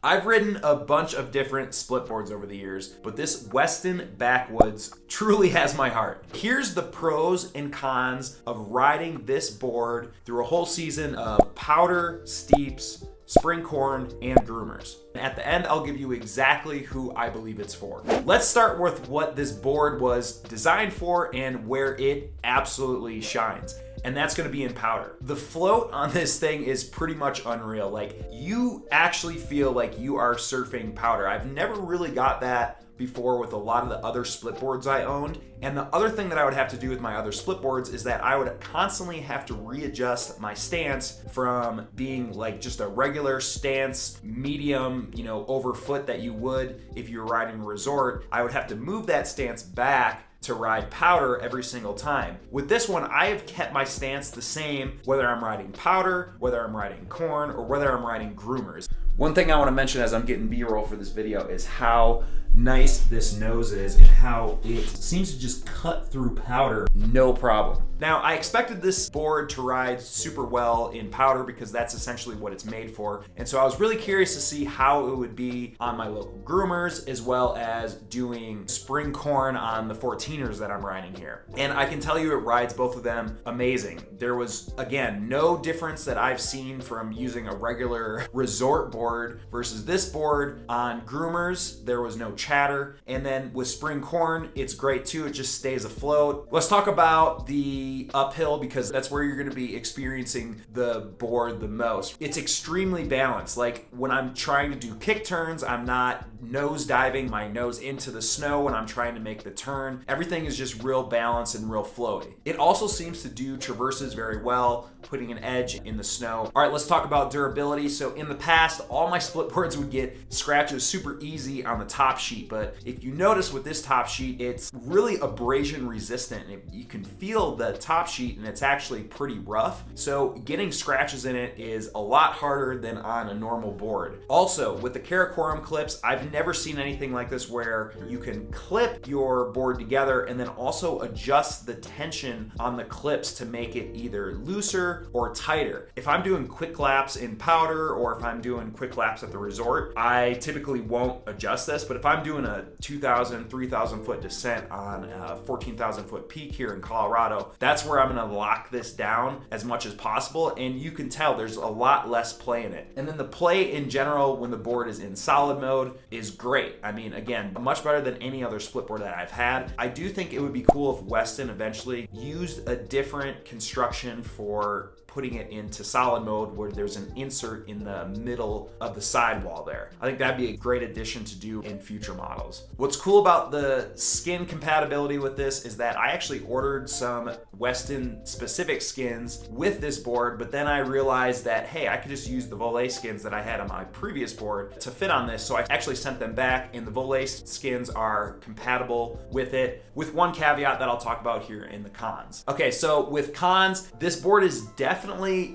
I've ridden a bunch of different split boards over the years, but this Weston Backwoods truly has my heart. Here's the pros and cons of riding this board through a whole season of powder, steeps, spring corn, and groomers. At the end, I'll give you exactly who I believe it's for. Let's start with what this board was designed for and where it absolutely shines. And that's gonna be in powder. The float on this thing is pretty much unreal. Like, you actually feel like you are surfing powder. I've never really got that before with a lot of the other split boards I owned. And the other thing that I would have to do with my other split boards is that I would constantly have to readjust my stance from being like just a regular stance, medium, over foot that you would if you were riding a resort. I would have to move that stance back to ride powder every single time. With this one, I have kept my stance the same whether I'm riding powder, whether I'm riding corn, or whether I'm riding groomers. One thing I want to mention as I'm getting B-roll for this video is how nice this nose is and how it seems to just cut through powder no problem. Now, I expected this board to ride super well in powder because that's essentially what it's made for. And so I was really curious to see how it would be on my local groomers as well as doing spring corn on the 14ers that I'm riding here. And I can tell you it rides both of them amazing. There was, again, no difference that I've seen from using a regular resort board versus this board. On groomers, there was no chatter. And then with spring corn, it's great too. It just stays afloat. Let's talk about the uphill because that's where you're going to be experiencing the board the most. It's extremely balanced. Like when I'm trying to do kick turns, I'm not nose diving my nose into the snow when I'm trying to make the turn. Everything is just real balanced and real flowy. It also seems to do traverses very well, putting an edge in the snow. All right, let's talk about durability. So in the past, all my split boards would get scratches super easy on the top sheet, but if you notice with this top sheet, it's really abrasion resistant. You can feel the top sheet and it's actually pretty rough. So getting scratches in it is a lot harder than on a normal board. Also, with the Karakoram clips, I've never seen anything like this where you can clip your board together and then also adjust the tension on the clips to make it either looser or tighter. If I'm doing quick laps in powder or if I'm doing quick laps at the resort, I typically won't adjust this, but if I'm doing a 2,000, 3,000 foot descent on a 14,000 foot peak here in Colorado, that's where I'm gonna lock this down as much as possible, and you can tell there's a lot less play in it. And then the play in general when the board is in solid mode is great. I mean, again, much better than any other split board that I've had. I do think it would be cool if Weston eventually used a different construction for putting it into solid mode where there's an insert in the middle of the sidewall there. I think that'd be a great addition to do in future models. What's cool about the skin compatibility with this is that I actually ordered some Weston specific skins with this board, but then I realized that, hey, I could just use the Volet skins that I had on my previous board to fit on this. So I actually sent them back and the Volet skins are compatible with it, with one caveat that I'll talk about here in the cons. Okay, so with cons, this board is definitely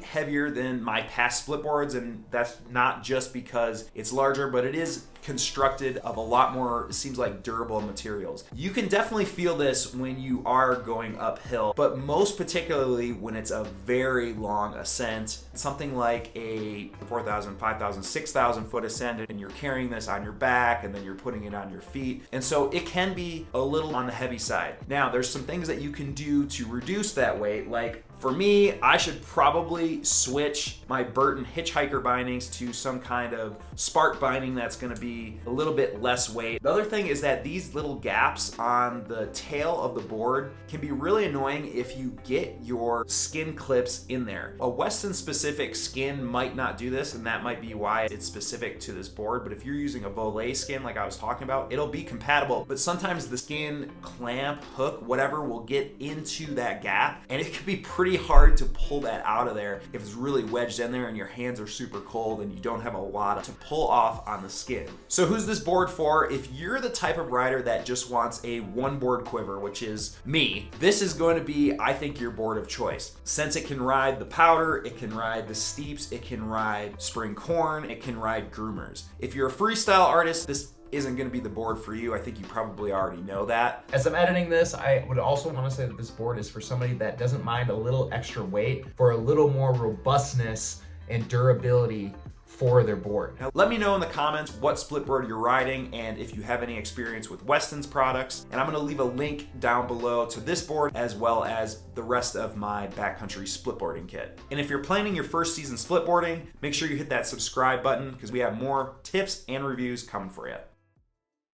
heavier than my past split boards, and that's not just because it's larger, but it is constructed of a lot more, it seems like, durable materials. You can definitely feel this when you are going uphill, but most particularly when it's a very long ascent, something like a 4,000, 5,000, 6,000 foot ascent, and you're carrying this on your back and then you're putting it on your feet. And so it can be a little on the heavy side. Now, there's some things that you can do to reduce that weight, like for me, I should probably switch my Burton hitchhiker bindings to some kind of spark binding that's gonna be a little bit less weight. The other thing is that these little gaps on the tail of the board can be really annoying if you get your skin clips in there. A Weston specific skin might not do this, and that might be why it's specific to this board, but if you're using a Volet skin like I was talking about, it'll be compatible, but sometimes the skin clamp, hook, whatever will get into that gap, and it can be pretty hard to pull that out of there if it's really wedged in there and your hands are super cold and you don't have a lot to pull off on the skin. So who's this board for? If you're the type of rider that just wants a one board quiver, which is me, this is going to be, I think, your board of choice. Since it can ride the powder, it can ride the steeps, it can ride spring corn, it can ride groomers. If you're a freestyle artist, this isn't going to be the board for you. I think you probably already know that. As I'm editing this, I would also want to say that this board is for somebody that doesn't mind a little extra weight for a little more robustness and durability for their board. Now, let me know in the comments what split board you're riding and if you have any experience with Weston's products. And I'm going to leave a link down below to this board as well as the rest of my backcountry splitboarding kit. And if you're planning your first season splitboarding, make sure you hit that subscribe button because we have more tips and reviews coming for you.